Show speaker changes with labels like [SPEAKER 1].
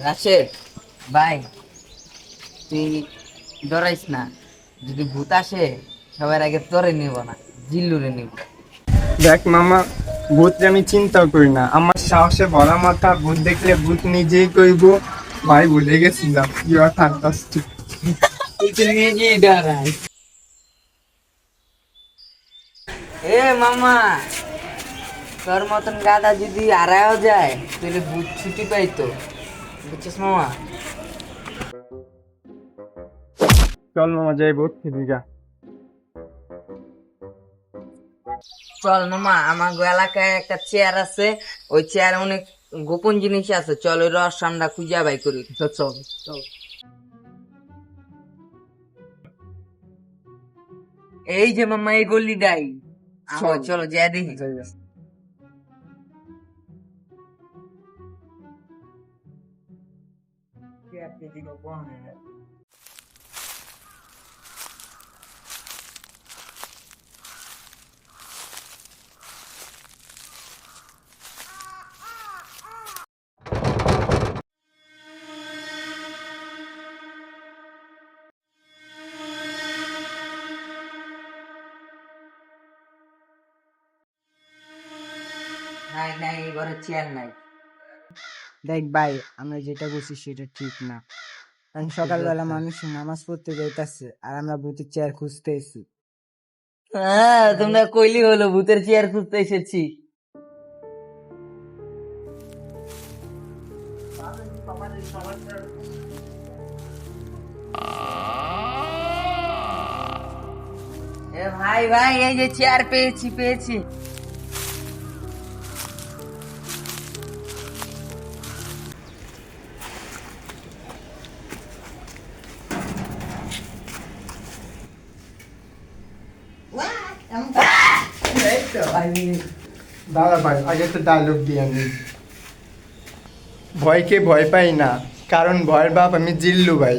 [SPEAKER 1] রাশেদ ভাই, তুই ডরাইস না। যদি ভূত আসে সবার আগে তোরে নিব না, জিল্লুরে নিব।
[SPEAKER 2] দেখ মামা, ভূতরে আমি চিন্তাও করি না। আমার সাহসে ভরা মাথা, ভূত দেখলে ভূত নিজেই কইব ভাই ভুলে গেছিলাম, ইউ আর ফ্যান্টাস্টিক।
[SPEAKER 1] তুই তো নিজেই ডরাইস। এ মামা, তোর মতন গাদা যদি হারায়ও যায় তাহলে ভূত ছুটি পাইতো, বুঝছিস মামা?
[SPEAKER 2] চল মামা যাই ভূত খেলি যা।
[SPEAKER 1] চল মামা, আমার এলাকায় একটা চেয়ার আছে, ওই চেয়ারে অনেক গোপন জিনিস আছে, চল ওই রহস্য আমরা খুঁজে বাই করি। তো চল চল। এই যে মামা, এই গল্লিটাই। চলো চলো যা দেখি। নাই নাই, এই ঘরে চেয়ার নাই।
[SPEAKER 3] দেখ ভাই, আমরা যেটা করছি সেটা ঠিক না। কারণ সকালবেলা মানুষ নামাজ পড়তে যাইতাছে আর আমরা ভূতের চেয়ার খুঁজতে এসেছি।
[SPEAKER 1] হ্যাঁ, তোমরা কইলি হলো ভূতের চেয়ার খুঁজতে এসেছি। এ ভাই ভাই, এই যে চেয়ার পেয়েছি পেয়েছি।
[SPEAKER 2] দাদা ভাই, আগে তো ডায়লগ দিয়ে নি। ভয়কে ভয় পাই না, কারণ ভয়ের বাপ আমি জিল্লু ভাই।